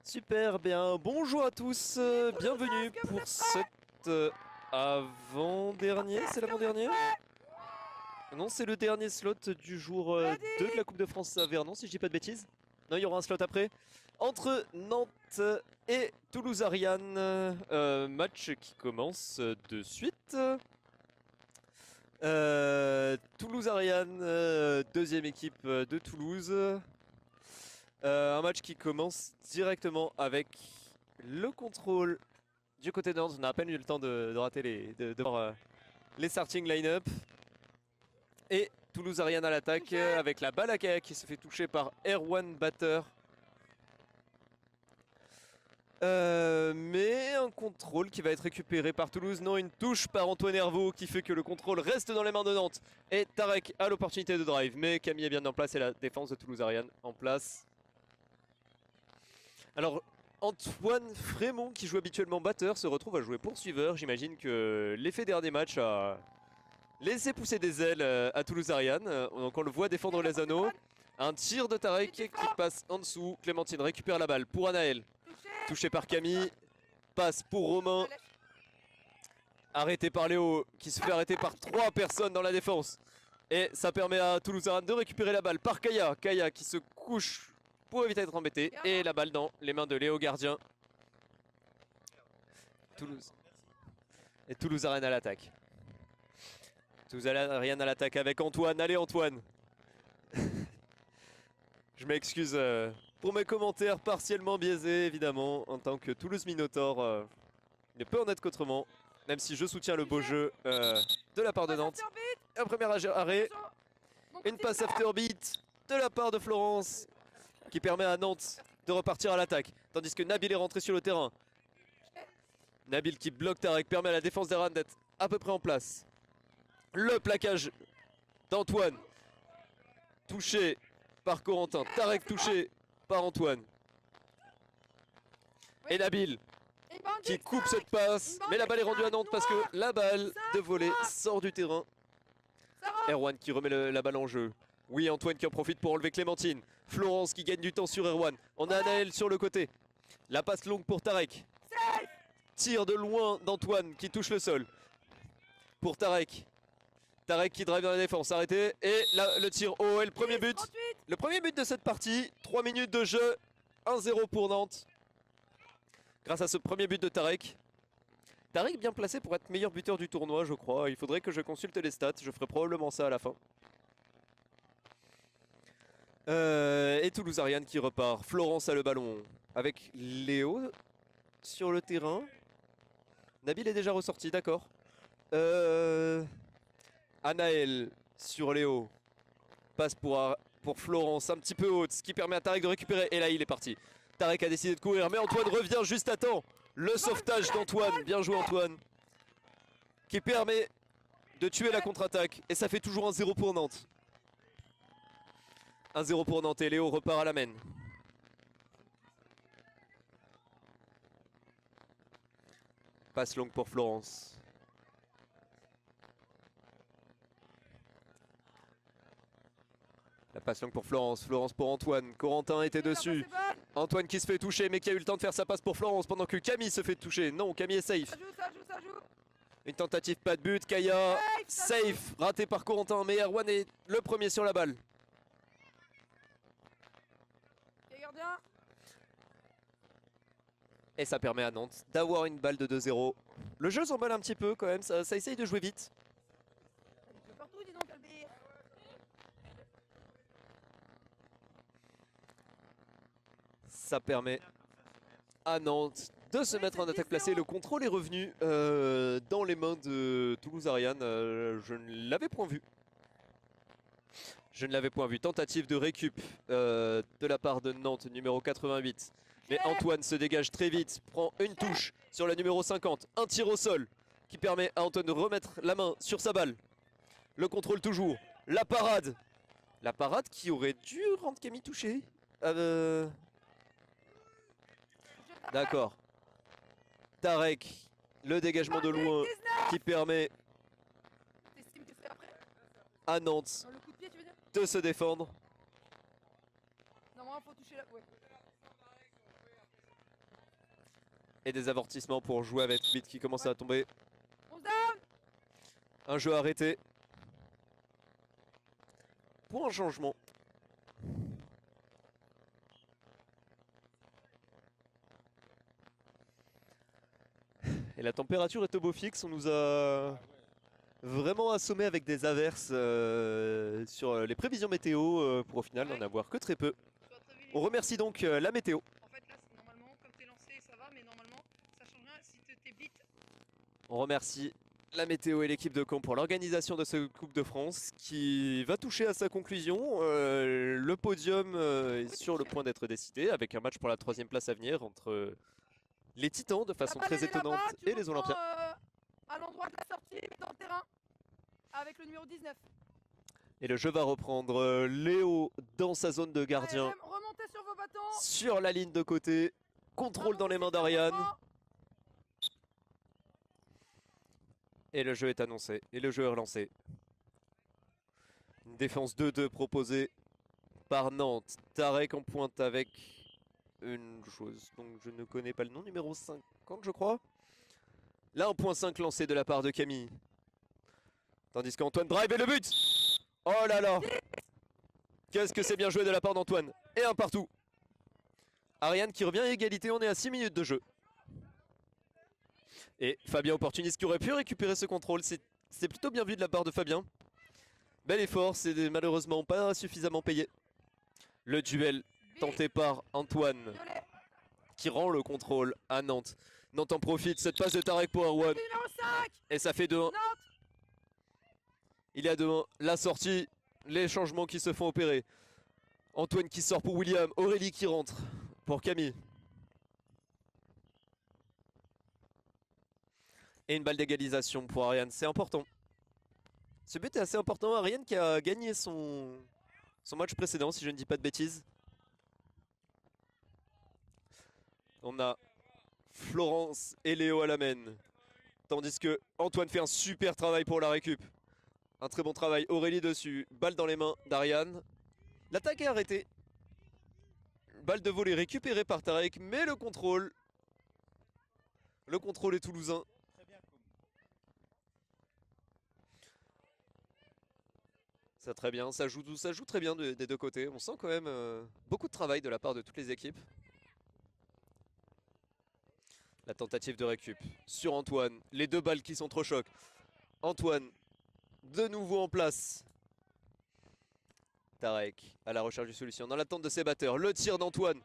Super bien, bonjour à tous, bienvenue pour cette avant-dernier, c'est l'avant-dernier? Non, c'est le dernier slot du jour 2 de la Coupe de France à Vernon, si je dis pas de bêtises. Non, il y aura un slot après. Entre Nantes et Toulouse-Ariane, match qui commence de suite. Toulouse-Ariane, deuxième équipe de Toulouse. Un match qui commence directement avec le contrôle du côté de Nantes. On a à peine eu le temps de rater de voir les starting line-up. Et Toulouse-Ariane à l'attaque avec la balle à Kaya qui se fait toucher par Erwan Batter. Mais un contrôle qui va être récupéré par Toulouse. Non, une touche par Antoine Hervaux qui fait que le contrôle reste dans les mains de Nantes. Et Tarek a l'opportunité de drive. Mais Camille est bien en place et la défense de Toulouse-Ariane en place. Alors, Antoine Frémont, qui joue habituellement batteur, se retrouve à jouer poursuiveur. J'imagine que l'effet dernier match a laissé pousser des ailes à Toulouse-Ariane. Donc on le voit défendre les anneaux. Un tir de Tarek qui passe en dessous. Clémentine récupère la balle pour Anaël. Touché par Camille. Passe pour Romain. Arrêté par Léo, qui se fait arrêter par 3 personnes dans la défense. Et ça permet à Toulouse-Ariane de récupérer la balle par Kaya. Kaya qui se couche pour éviter d'être embêté. Et la balle dans les mains de Léo Gardien. Toulouse. Et Toulouse-Ariane à l'attaque. Toulouse-Ariane à l'attaque avec Antoine. Allez Antoine. Je m'excuse pour mes commentaires partiellement biaisés évidemment. En tant que Toulouse Minotaur, il ne peut en être qu'autrement. Même si je soutiens le beau jeu de la part de Nantes. Un premier arrêt. Une passe after beat de la part de Florence, qui permet à Nantes de repartir à l'attaque. Tandis que Nabil est rentré sur le terrain. Nabil qui bloque Tarek, permet à la défense d'Eran d'être à peu près en place. Le plaquage d'Antoine. Touché par Corentin. Tarek touché par Antoine. Et Nabil qui coupe cette passe. Mais la balle est rendue à Nantes parce que la balle de volée sort du terrain. Erwan qui remet la balle en jeu. Oui, Antoine qui en profite pour enlever Clémentine. Florence qui gagne du temps sur Erwan. On a Anaël sur le côté. La passe longue pour Tarek. Tir de loin d'Antoine qui touche le sol. Pour Tarek. Tarek qui drive dans la défense. Arrêté. Et là, le tir haut et le premier but. Le premier but de cette partie. 3 minutes de jeu. 1-0 pour Nantes. Grâce à ce premier but de Tarek. Tarek bien placé pour être meilleur buteur du tournoi, je crois. Il faudrait que je consulte les stats. Je ferai probablement ça à la fin. Et Toulouse-Ariane qui repart. Florence a le ballon avec Léo sur le terrain. Nabil est déjà ressorti, d'accord. Anaël sur Léo. Passe pour Florence, un petit peu haute, ce qui permet à Tarek de récupérer. Et là, il est parti. Tarek a décidé de courir, mais Antoine revient juste à temps. Le sauvetage d'Antoine, bien joué Antoine. Qui permet de tuer la contre-attaque. Et ça fait toujours un 0 pour Nantes. 1-0 pour Nantes et Léo repart à la main. Passe longue pour Florence. La passe longue pour Florence. Florence pour Antoine. Corentin était dessus. Antoine qui se fait toucher mais qui a eu le temps de faire sa passe pour Florence pendant que Camille se fait toucher. Non, Camille est safe. Ça joue. Une tentative, pas de but. Kaya, safe. Raté par Corentin mais Erwan est le premier sur la balle. Et ça permet à Nantes d'avoir une balle de 2-0. Le jeu s'emballe un petit peu quand même, ça essaye de jouer vite. Ça permet à Nantes de se mettre en attaque placée. Le contrôle est revenu dans les mains de Toulouse-Ariane. Je ne l'avais point vu. Tentative de récup de la part de Nantes, numéro 88. Mais Antoine se dégage très vite, prend une touche sur la numéro 50. Un tir au sol qui permet à Antoine de remettre la main sur sa balle. Le contrôle toujours. La parade. La parade qui aurait dû rendre Camille touché. D'accord. Tarek. Le dégagement de loin qui permet à Nantes de se défendre. Normalement, faut toucher la... Ouais. Et des avertissements pour jouer avec Bit qui commence à tomber. 11 down. Un jeu arrêté. Pour un changement. Et la température est au beau fixe, on nous a vraiment assommé avec des averses sur les prévisions météo pour au final n'en avoir que très peu. On remercie donc la météo. En fait là normalement comme t'es lancé ça va mais normalement ça change rien si t'es bit. On remercie la météo et l'équipe de camp pour l'organisation de cette Coupe de France qui va toucher à sa conclusion. Le podium est sur le point d'être décidé avec un match pour la 3e place à venir entre les Titans de façon très étonnante et les Olympiens. À l'endroit de la sortie dans le terrain avec le numéro 19. Et le jeu va reprendre Léo dans sa zone de gardien. Allez, remontez sur vos bâtons. Sur la ligne de côté. Contrôle dans les mains d'Ariane. Et le jeu est annoncé. Et le jeu est relancé. Une défense 2-2 proposée par Nantes. Tarek en pointe avec une chose dont je ne connais pas le nom. Numéro 50 je crois. Là 1.5 lancé de la part de Camille. Tandis qu'Antoine drive et le but. Oh là là. Qu'est-ce que c'est bien joué de la part d'Antoine. Et un partout. Ariane qui revient à égalité, on est à 6 minutes de jeu. Et Fabien opportuniste qui aurait pu récupérer ce contrôle. C'est plutôt bien vu de la part de Fabien. Bel effort, c'est malheureusement pas suffisamment payé. Le duel tenté par Antoine qui rend le contrôle à Nantes. Nantes en profite, cette passe de Tarek pour Erwan. Et ça fait 2-1. Il y a 2-1, la sortie, les changements qui se font opérer. Antoine qui sort pour William, Aurélie qui rentre pour Camille. Et une balle d'égalisation pour Ariane, c'est important. Ce but est assez important, Ariane qui a gagné son match précédent si je ne dis pas de bêtises. On a Florence et Léo à la main. Tandis que Antoine fait un super travail pour la récup. Un très bon travail, Aurélie dessus, balle dans les mains d'Ariane. L'attaque est arrêtée. Balle de volée récupérée par Tarek, mais le contrôle est toulousain. Ça très bien, ça joue très bien des deux côtés. On sent quand même beaucoup de travail de la part de toutes les équipes. La tentative de récup sur Antoine. Les deux balles qui sont trop choc. Antoine de nouveau en place. Tarek à la recherche d'une solution. Dans l'attente de ses batteurs. Le tir d'Antoine.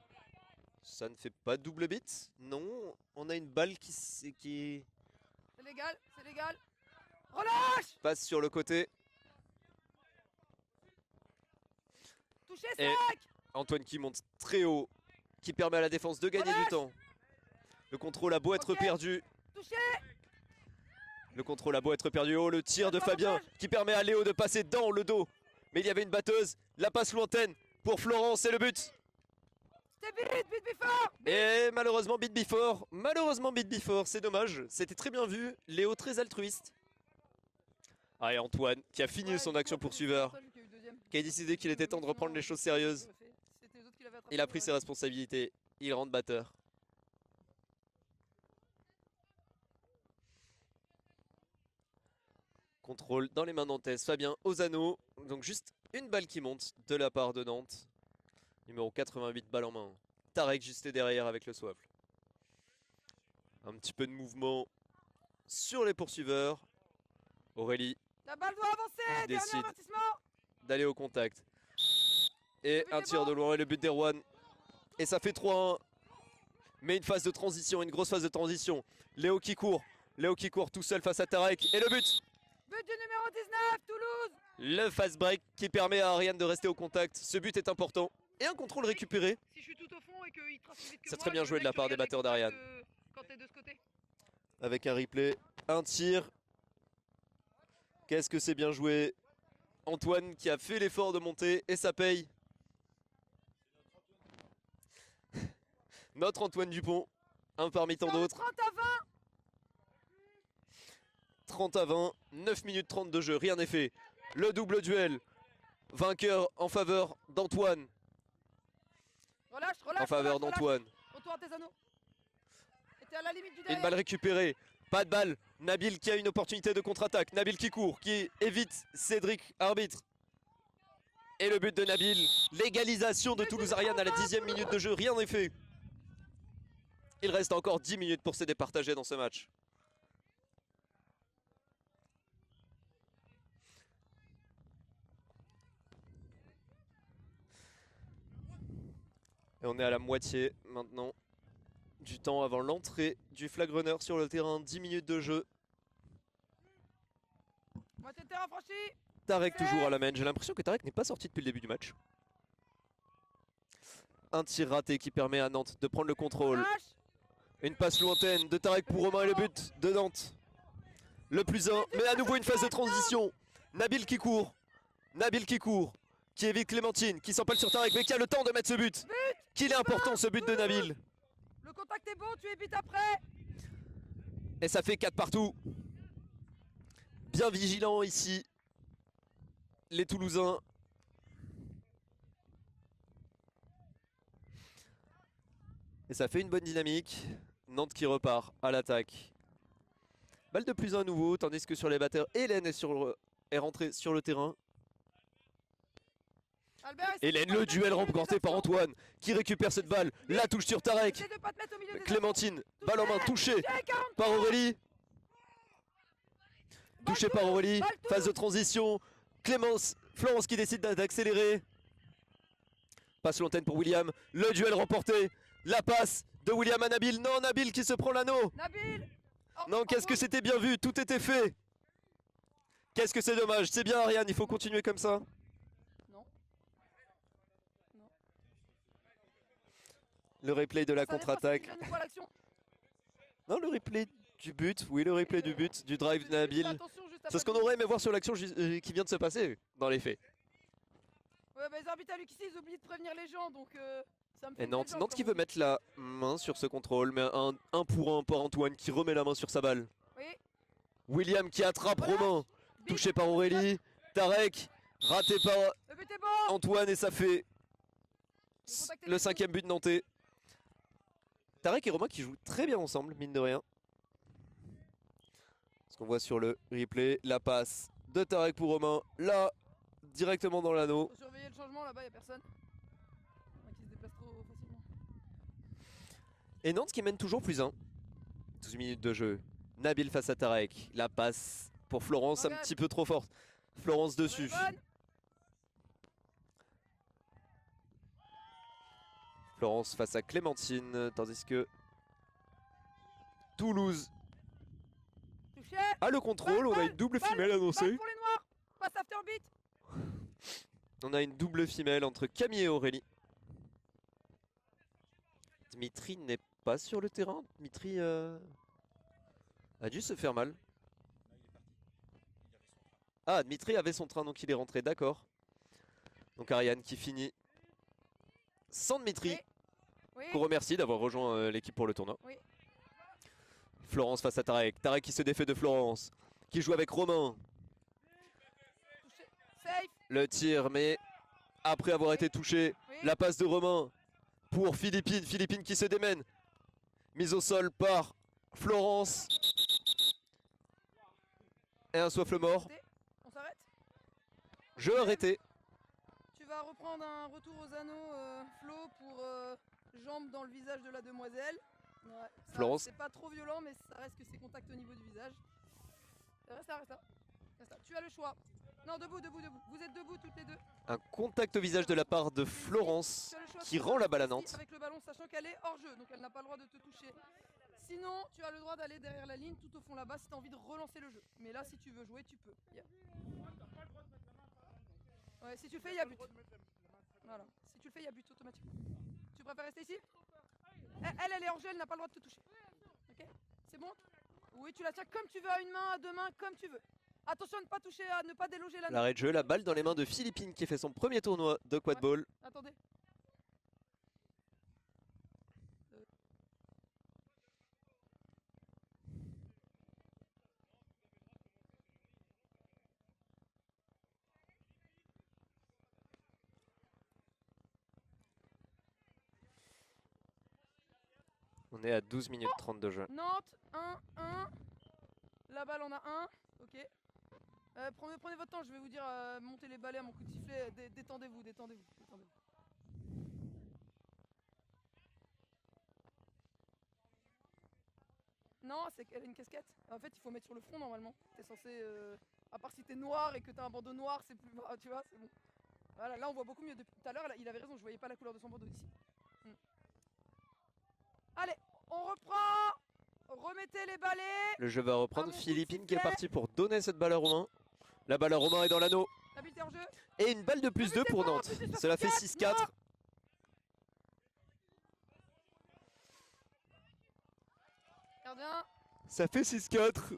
Ça ne fait pas double bit. Non, on a une balle qui... C'est légal, c'est légal. Relâche. Passe sur le côté. Touché, Et Antoine qui monte très haut. Qui permet à la défense de gagner du temps. Le contrôle a beau être perdu. Touché. Le contrôle a beau être perdu. Oh, le tir de Fabien qui permet à Léo de passer dans le dos. Mais il y avait une batteuse. La passe lointaine pour Florence et le but. C'était beat before. Et malheureusement beat before. C'est dommage. C'était très bien vu. Léo très altruiste. Ah, et Antoine qui a fini son action poursuiveur. Qui a décidé qu'il était temps de reprendre les choses sérieuses. Il a pris ses responsabilités. Il rentre batteur. Contrôle dans les mains nantaises. Fabien Ozano. Donc juste une balle qui monte de la part de Nantes. Numéro 88, balle en main. Tarek juste derrière avec le soifle. Un petit peu de mouvement sur les poursuiveurs. Aurélie. La balle doit avancer. Décide d'aller au contact. Et un tir de loin et le but d'Erwan. Et ça fait 3-1. Mais une phase de transition, une grosse phase de transition. Léo qui court tout seul face à Tarek. Et le but. But du numéro 19, Toulouse. Le fast break qui permet à Ariane de rester au contact. Ce but est important. Et un contrôle récupéré. Si je suis tout au fond et qu'il trace vite que c'est moi, très bien joué de la part des batteurs d'Ariane. Quand t'es de ce côté. Avec un replay, un tir. Qu'est-ce que c'est bien joué. Antoine qui a fait l'effort de monter et ça paye. Notre Antoine Dupont, un parmi tant d'autres. 30 à 20. 30 à 20, 9 minutes 30 de jeu, rien n'est fait. Le double duel. Vainqueur en faveur d'Antoine. Relâche, En faveur d'Antoine. Retour à tes anneaux. T'es à la limite du Une derrière. balle récupérée. Pas de balle. Nabil qui a une opportunité de contre-attaque. Nabil qui court, qui évite Cédric, arbitre. Et le but de Nabil. L'égalisation de Toulouse Ariane à la 10e minute de jeu. Rien n'est fait. Il reste encore 10 minutes pour se départager dans ce match. Et on est à la moitié maintenant du temps avant l'entrée du flag runner sur le terrain. 10 minutes de jeu. Moitié de terrain franchi. Tarek toujours à la main. J'ai l'impression que Tarek n'est pas sorti depuis le début du match. Un tir raté qui permet à Nantes de prendre le contrôle. Une passe lointaine de Tarek pour Romain et le but de Nantes. Le plus 1, mais à nouveau une phase de transition. Nabil qui court. Nabil qui court. Qui évite Clémentine, qui s'empale sur Tarek, mais qui a le temps de mettre ce but. Qu'il est important ce but de Nabil. Le contact est bon, tu évites après. Et ça fait 4 partout. Bien vigilant ici. Les Toulousains. Et ça fait une bonne dynamique. Nantes qui repart à l'attaque. Balle de plus 1 à nouveau, tandis que sur les batteurs, Hélène est rentrée sur le terrain. Hélène, le duel remporté par Antoine, qui récupère cette balle. La touche sur Tarek. Clémentine, balle en main, touchée par Aurélie. Touché par Aurélie, phase de transition. Florence qui décide d'accélérer. Passe l'antenne pour William, le duel remporté. La passe de William à Nabil. Non, Nabil qui se prend l'anneau. Non, qu'est-ce que c'était bien vu, tout était fait. Qu'est-ce que c'est dommage, c'est bien Ariane, il faut continuer comme ça. Non. Non. Le replay de la contre-attaque. Non, le replay du but, oui, le replay du but, du drive de Nabil. C'est ce qu'on aurait aimé voir sur l'action qui vient de se passer, dans les faits. Ouais, bah les arbitres à Luc ici, ils oublient de prévenir les gens, donc ça me fait Et Nantes qui veut mettre la main sur ce contrôle, mais un pour un par Antoine qui remet la main sur sa balle. Oui. William qui attrape Romain, touché par Aurélie. Tarek, raté par Antoine et ça fait le 5e but nantais. Tarek et Romain qui jouent très bien ensemble, mine de rien. Ce qu'on voit sur le replay, la passe de Tarek pour Romain, là, directement dans l'anneau. Faut surveiller le changement, là-bas, y'a personne. Qui se déplace trop facilement. Et Nantes qui mène toujours plus 1. 12 minutes de jeu. Nabil face à Tarek. La passe pour Florence, un petit peu trop forte. Florence dessus. Florence face à Clémentine, tandis que Toulouse a le contrôle. On a une double femelle annoncée. On a une double femelle entre Camille et Aurélie. Dimitri n'est pas sur le terrain. Dimitri a dû se faire mal. Ah, Dimitri avait son train, donc il est rentré, d'accord. Donc Ariane qui finit sans Dimitri. Oui. Qu'on remercie d'avoir rejoint l'équipe pour le tournoi. Oui. Florence face à Tarek. Tarek qui se défait de Florence. Qui joue avec Romain. Safe. Le tir, mais après avoir été touché, la passe de Romain pour Philippine. Philippine qui se démène. Mise au sol par Florence. Et un souffle mort. On s'arrête. Jeu arrêté. Tu vas reprendre un retour aux anneaux, Flo, pour jambes dans le visage de la demoiselle. Ouais, Florence. C'est pas trop violent, mais ça reste que c'est contact au niveau du visage. Reste là, reste là. Reste là. Tu as le choix. Non, debout, debout, debout. Vous êtes debout toutes les deux. Un contact au visage de la part de Florence qui rend la balle à Nantes. Avec le ballon, sachant qu'elle est hors jeu, donc elle n'a pas le droit de te toucher. Sinon, tu as le droit d'aller derrière la ligne, tout au fond là-bas, si tu as envie de relancer le jeu. Mais là, si tu veux jouer, tu peux. Ouais, si tu le fais, il y a but. Voilà. Si tu le fais, il y a but automatiquement. Tu préfères rester ici? Elle est hors jeu, elle n'a pas le droit de te toucher. Ok? C'est bon? Oui, tu la tiens comme tu veux, à une main, à deux mains, comme tu veux. Attention à ne pas toucher, à ne pas déloger la main. L'arrêt de jeu, la balle dans les mains de Philippine qui fait son premier tournoi de quadball. Attendez. On est à 12 minutes 30 de jeu. Nantes, 1. La balle, on a 1. Ok. Prenez votre temps, je vais vous dire, montez les balais à mon coup de sifflet. Détendez-vous. Non, c'est qu'elle a une casquette. En fait, il faut mettre sur le front normalement. T'es censé. À part si t'es noir et que t'as un bandeau noir, c'est plus. Tu vois, c'est bon. Voilà, là on voit beaucoup mieux. Depuis tout à l'heure, il avait raison, je voyais pas la couleur de son bandeau ici. Allez, on reprend. Remettez les balais. Le jeu va reprendre. Philippines qui est parti pour donner cette balle à Romain. La balle à Romain est dans l'anneau. Habileté en jeu. Et une balle de plus 2 pour Nantes. Cela fait 6-4. Gardien. Ça fait 6-4.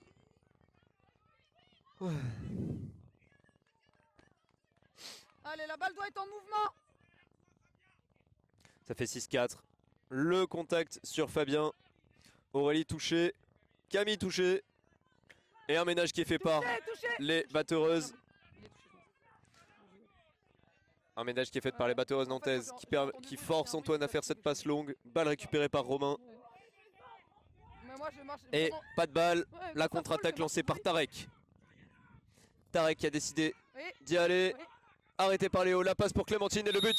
Ouais. Allez, la balle doit être en mouvement. Ça fait 6-4. Le contact sur Fabien. Aurélie touchée. Camille touchée. Et un ménage qui est fait par les batteureuses. Un ménage qui est fait par les batteureuses nantaises qui force Antoine à faire cette passe longue. Balle récupérée par Romain. Et pas de balle. La contre-attaque lancée par Tarek. Tarek qui a décidé d'y aller. Arrêté par Léo. La passe pour Clémentine et le but.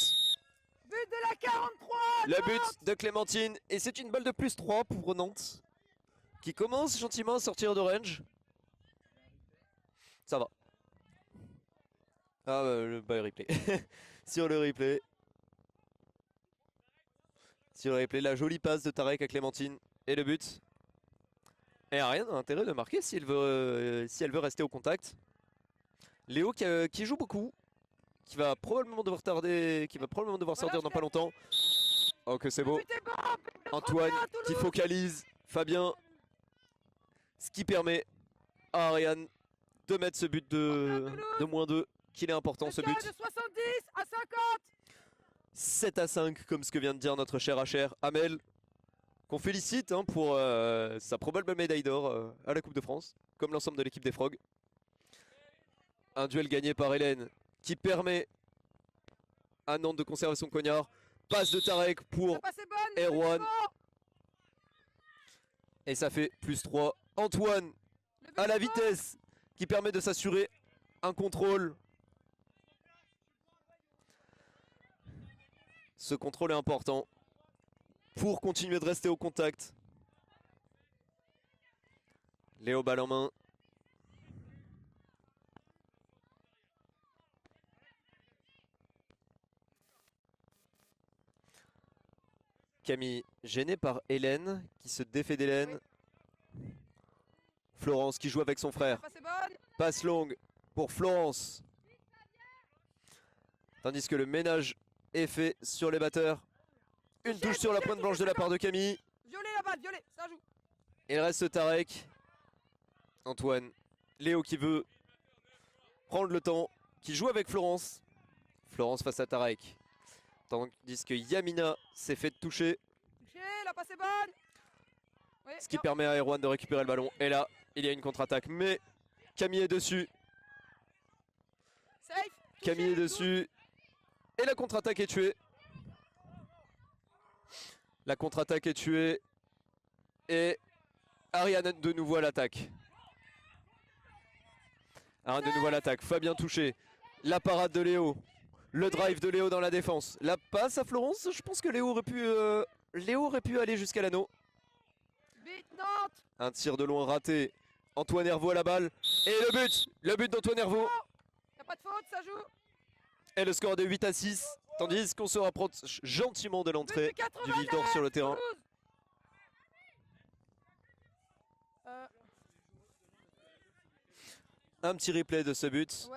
But de la 43. Le but de Clémentine. Et c'est une balle de plus 3 pour Nantes. Qui commence gentiment à sortir de range. Ça va. Ah le replay. Sur le replay. Sur le replay, la jolie passe de Tarek à Clémentine. Et le but. Et Ariane a intérêt de marquer si elle veut rester au contact. Léo qui joue beaucoup. Qui va probablement devoir tarder. Qui va probablement devoir sortir dans pas longtemps. Oh que c'est beau. Antoine qui focalise. Fabien. Ce qui permet à Ariane de mettre ce but de -2. Qu'il est important ce but. De 70 à 50. 7-5 comme ce que vient de dire notre cher HR Amel. Qu'on félicite pour sa probable médaille d'or à la Coupe de France. Comme l'ensemble de l'équipe des Frogs. Un duel gagné par Hélène. Qui permet à Nantes de conserver son cognard. Passe de Tarek pour Erwan. Et ça fait +3. Antoine à la vitesse. Qui permet de s'assurer un contrôle. Ce contrôle est important pour continuer de rester au contact. Léo balle en main. Camille gênée par Hélène qui se défait d'Hélène. Florence qui joue avec son frère. Passe longue pour Florence. Tandis que le ménage est fait sur les batteurs. Une touche sur la pointe blanche de la part de Camille. Violet la balle, violet, ça joue. Il reste Tarek. Antoine. Léo qui veut prendre le temps. Qui joue avec Florence. Florence face à Tarek. Tandis que Yamina s'est fait toucher. La passe est bonne. Oui, ce qui permet à Erwan de récupérer le ballon. Et là, il y a une contre-attaque. Mais Camille est dessus. Safe. Camille est dessus. Et la contre-attaque est tuée. La contre-attaque est tuée. Et Ariane de nouveau à l'attaque. Ariane de nouveau à l'attaque. Fabien touché. La parade de Léo. Le drive de Léo dans la défense. La passe à Florence. Je pense que Léo aurait pu aller jusqu'à l'anneau. Un tir de loin raté. Antoine Hervaux à la balle. Et le but. Le but d'Antoine Hervaux. Y'a pas de faute, ça joue. Et le score de 8-6. Tandis qu'on se rapproche gentiment de l'entrée du Vif d'Or sur le terrain. Un petit replay de ce but.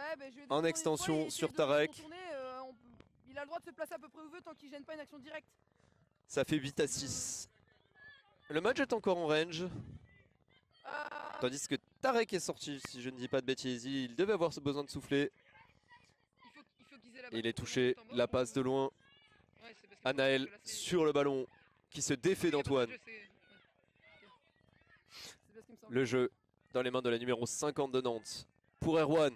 En extension sur Tarek. Il a le droit de se placer à peu près où il veut tant qu'il gêne pas une action directe. Ça fait 8-6. Le match est encore en range. Tandis que Tarek est sorti, si je ne dis pas de bêtises. Il devait avoir besoin de souffler. Il est touché, la passe de loin. Anaël sur le ballon qui se défait d'Antoine. Le jeu dans les mains de la numéro 50 de Nantes. Pour Erwan.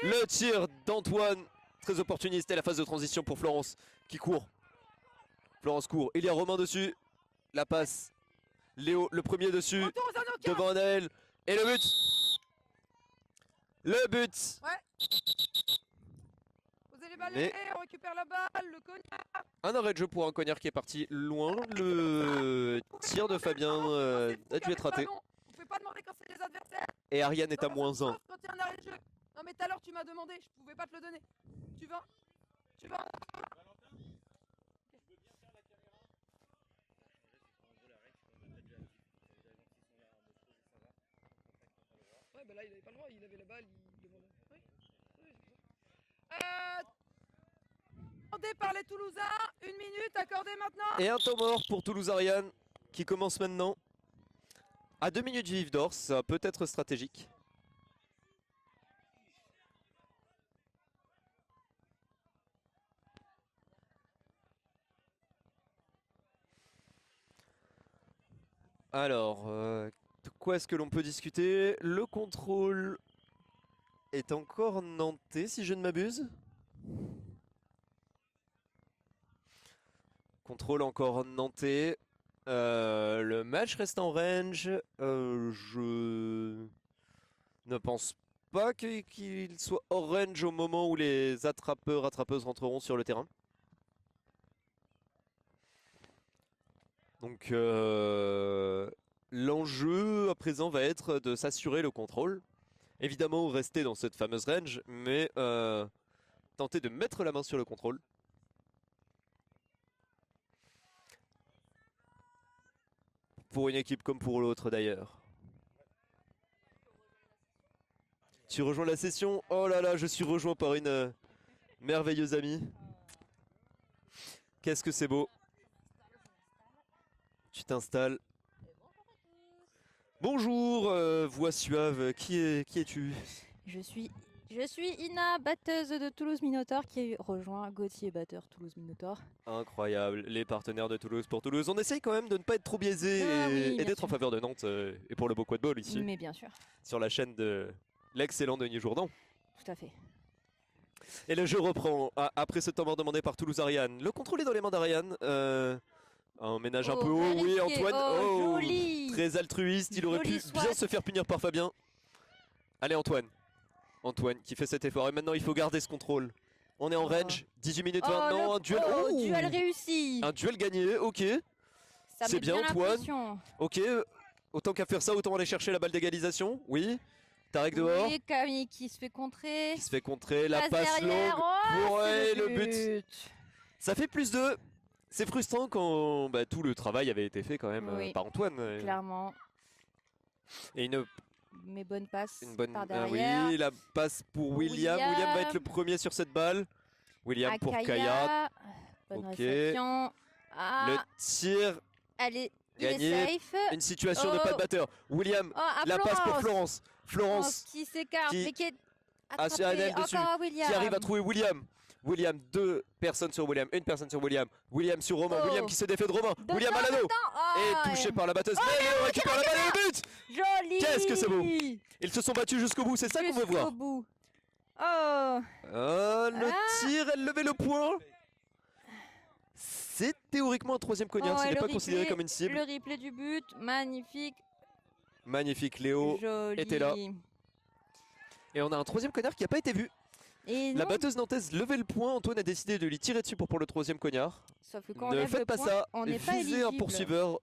Le tir d'Antoine. Très opportuniste et la phase de transition pour Florence qui court. Florence court. Il y a Romain dessus. La passe Léo, le premier dessus, Retour aux Anoka. devant Anaël. Et le but. Le but. Posez les balais, on récupère la balle, le cognard. Un arrêt de jeu pour un cognard qui est parti loin. Le tir de Fabien a dû être raté. On peut pas demander quand c'est les adversaires. Et Ariane est à -1. Quand il y a un arrêt de jeu. Non mais tout à l'heure tu m'as demandé, je pouvais pas te le donner. Tu vas. Ouais bah là il avait pas le droit, il avait la balle, il demandait. Oui, c'est ça. Accordé par les Toulousains, 1 minute accordée maintenant. Et un temps mort pour Toulouse-Ariane qui commence maintenant. À 2 minutes vives d'or, ça peut être stratégique. Alors, de quoi est-ce que l'on peut discuter? Le contrôle est encore nantais, si je ne m'abuse. Contrôle encore nantais. Le match reste en range. Je ne pense pas qu'il soit hors range au moment où les attrapeuses rentreront sur le terrain. Donc l'enjeu à présent va être de s'assurer le contrôle. Évidemment rester dans cette fameuse range, mais tenter de mettre la main sur le contrôle. Pour une équipe comme pour l'autre d'ailleurs. Tu rejoins la session? Oh là là, je suis rejoint par une merveilleuse amie. Qu'est-ce que c'est beau. Tu t'installes. Bonjour, voix suave, qui es-tu? Je suis Ina, batteuse de Toulouse Minotaur, qui a rejoint Gauthier, batteur Toulouse Minotaur. Incroyable, les partenaires de Toulouse pour Toulouse. On essaye quand même de ne pas être trop biaisé et d'être en faveur de Nantes et pour le beau quad ball ici. Mais bien sûr. Sur la chaîne de l'excellent Denis Jourdan. Tout à fait. Et le jeu reprend après ce temps mort demandé par Toulouse-Ariane. Le contrôle est dans les mains d'Ariane. Un ménage un peu haut, oui Antoine. Oh, joli. Très altruiste, il aurait pu bien se faire punir par Fabien. Allez Antoine. Antoine qui fait cet effort et maintenant il faut garder ce contrôle. On est en range, 18 minutes maintenant, un duel. Duel réussi. Un duel gagné, ok. C'est bien Antoine. Ok, autant qu'à faire ça, autant aller chercher la balle d'égalisation. Oui. Tarek dehors. Oui, Camille qui se fait contrer. La passe longue. Ouais, le but. Ça fait plus de... C'est frustrant quand tout le travail avait été fait quand même par Antoine. Clairement. Et Mais bonne passe bonne par derrière. oui, la passe pour William. William va être le premier sur cette balle. William pour Kaya. Bonne réception. Le tir. Allez, gagné. il est safe. Une situation de pas de batteur. William, la passe pour Florence. Florence qui s'écarte, mais qui est attrapée. dessus, William. Qui arrive à trouver William. William, 2 personnes sur William, 1 personne sur William. William sur Romain, William qui se défait de Romain. William à l'anneau. Et touché par la batteuse. Mais Léo récupère la balle et le but. Joli. Qu'est-ce que c'est beau. Ils se sont battus jusqu'au bout, c'est ça qu'on veut voir. Le tir, elle levait le point. C'est théoriquement un 3e cognard, ce n'est pas considéré comme une cible. Le replay du but, magnifique. Magnifique, Léo était là. Et on a un 3e cognard qui n'a pas été vu. La batteuse nantaise levait le point, Antoine a décidé de lui tirer dessus pour le 3e cognard. Sauf que quand ne faites pas ça, on n'est pas visez un poursuiveur,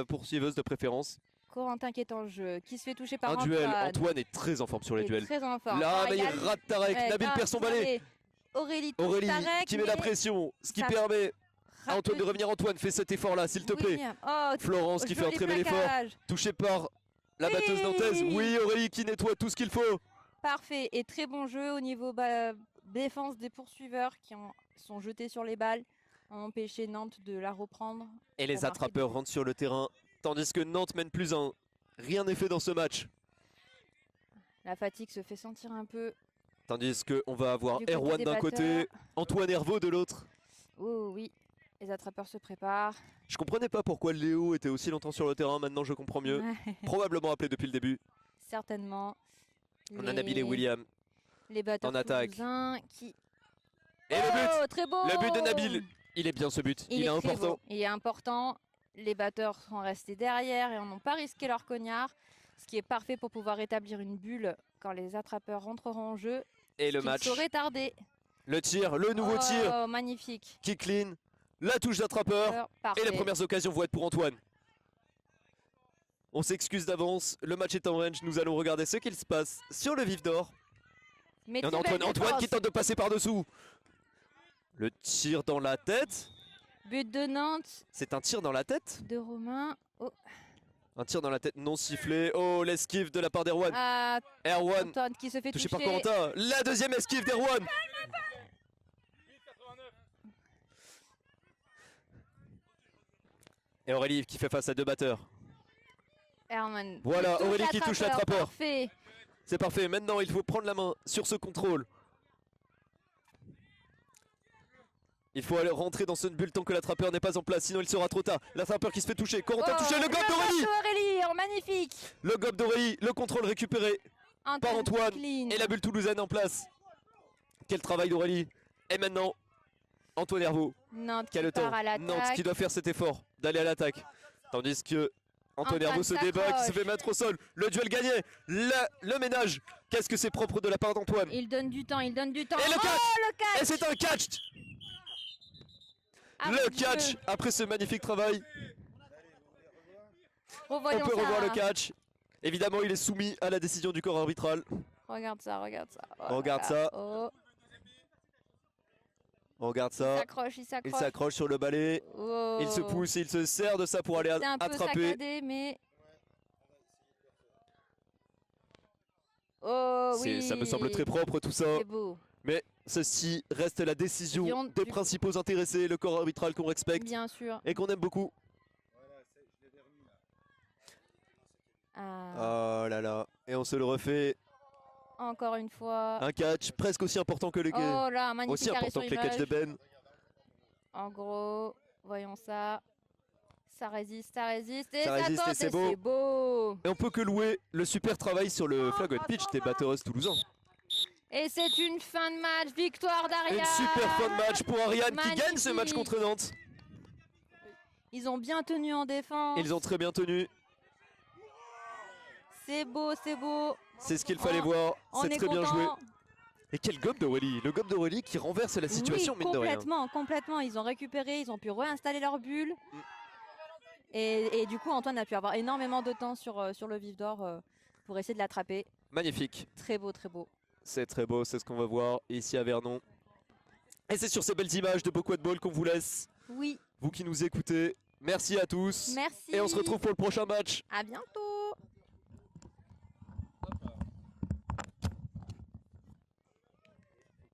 poursuiveuse de préférence. Corentin qui est en jeu, qui se fait toucher par un duel. Antoine est très en forme sur les duels. Très en forme. Là, mais il rate Tarek, Nabil perd son balai. Aurélie Tarek, qui met la pression, ce qui permet à Antoine de revenir. Antoine, fais cet effort-là, s'il te plaît. Florence qui fait un très bel effort, touché par la batteuse nantaise. Oui, Aurélie qui nettoie tout ce qu'il faut. Parfait, et très bon jeu au niveau défense des poursuiveurs qui sont jetés sur les balles, ont empêché Nantes de la reprendre. Et les attrapeurs rentrent sur le terrain, tandis que Nantes mène +1. Rien n'est fait dans ce match. La fatigue se fait sentir un peu. Tandis qu'on va avoir Erwan d'un côté, Antoine Hervaux de l'autre. Oh oui, les attrapeurs se préparent. Je comprenais pas pourquoi Léo était aussi longtemps sur le terrain, maintenant je comprends mieux. Probablement appelé depuis le début. Certainement. On a Nabil et William. Les batteurs en attaque. Qui... Et le but, très beau. le but de Nabil, il est bien ce but, il est important. Il est important. Les batteurs sont restés derrière et n'ont pas risqué leur cognard. Ce qui est parfait pour pouvoir établir une bulle quand les attrapeurs rentreront en jeu. Et le Qu'ils match. sauraient tarder. Le tir, le nouveau tir Oh, magnifique. qui clean. La touche d'attrapeur. Parfait. Et les premières occasions vont être pour Antoine. On s'excuse d'avance, le match est en range, nous allons regarder ce qu'il se passe sur le vif d'or. Mais Et on a Antoine qui tente de passer par-dessous. Le tir dans la tête. But de Nantes, C'est un tir dans la tête. de Romain. Oh. Un tir dans la tête non sifflé. Oh, l'esquive de la part d'Erwan. Ah, Erwan, Antoine qui se fait touché toucher. par Corentin. La deuxième esquive d'Erwan. Et Aurélie qui fait face à deux batteurs. Herman. Voilà, qui touche Aurélie qui touche l'attrapeur. Parfait. C'est parfait, maintenant il faut prendre la main sur ce contrôle. Il faut aller rentrer dans cette bulle tant que l'attrapeur n'est pas en place, sinon il sera trop tard. L'attrapeur qui se fait toucher, Corentin touché, le gobe d'Aurélie. Aurélie, oh, magnifique. Le gobe d'Aurélie, le contrôle récupéré par Antoine clean. et la bulle toulousaine en place. Quel travail d'Aurélie. Et maintenant, Antoine Herveau Nantes qui a qui le temps. part à Nantes l'attaque. qui doit faire cet effort d'aller à l'attaque. Tandis que Antoine Antoine Herveau se débat, qui se s'accroche. fait mettre au sol. Le duel gagné, le ménage. Qu'est-ce que c'est propre de la part d'Antoine. Il donne du temps, il donne du temps. Et le Oh, catch. le catch. Et c'est un catch. Ah, Le mon catch Dieu. après ce magnifique travail. Revoyons On peut ça. revoir le catch. Évidemment, il est soumis à la décision du corps arbitral. Regarde ça, regarde ça. Oh là Regarde là. ça. Oh, Regarde il ça. s'accroche, il Il s'accroche. s'accroche sur le balai. Oh. Il se pousse, il se sert de ça pour aller C'est un peu attraper. saccadé, mais... Oh oui. Ça me semble très propre tout ça. C'est beau, Mais ceci reste la décision Viande des du- principaux intéressés, le corps arbitral qu'on respecte bien sûr. et qu'on aime beaucoup. Ah, Oh là là. Et on se le refait. encore une fois. Un catch presque aussi important que les Oh là, magnifique aussi arrêt important sur que les catchs de image. Ben. En gros, voyons ça. Ça résiste et Ça ça, résiste et tente c'est et beau. c'est beau. Et on peut que louer le super travail sur le flag on pitch des batteurs toulousains. Et c'est une fin de match, victoire d'Ariane. Une super fin de match pour Ariane qui gagne ce match Magnifique. contre Nantes. Ils ont bien tenu en défense. Ils ont très bien tenu. C'est beau, c'est beau. C'est ce qu'il fallait On- voir. On C'est est très bien joué. content. Et quel gobe d'Aurélie. Le gobe d'Aurélie qui renverse la situation, Oui, mine de rien. complètement, complètement. Ils ont récupéré, ils ont pu réinstaller leur bulle. Mm. Et du coup, Antoine a pu avoir énormément de temps sur le vif d'or pour essayer de l'attraper. Magnifique. Très beau, très beau. C'est très beau, c'est ce qu'on va voir ici à Vernon. Et c'est sur ces belles images de Beaucoup de Ball qu'on vous laisse. Oui, Vous qui nous écoutez, merci à tous. merci. Et on se retrouve pour le prochain match. À bientôt.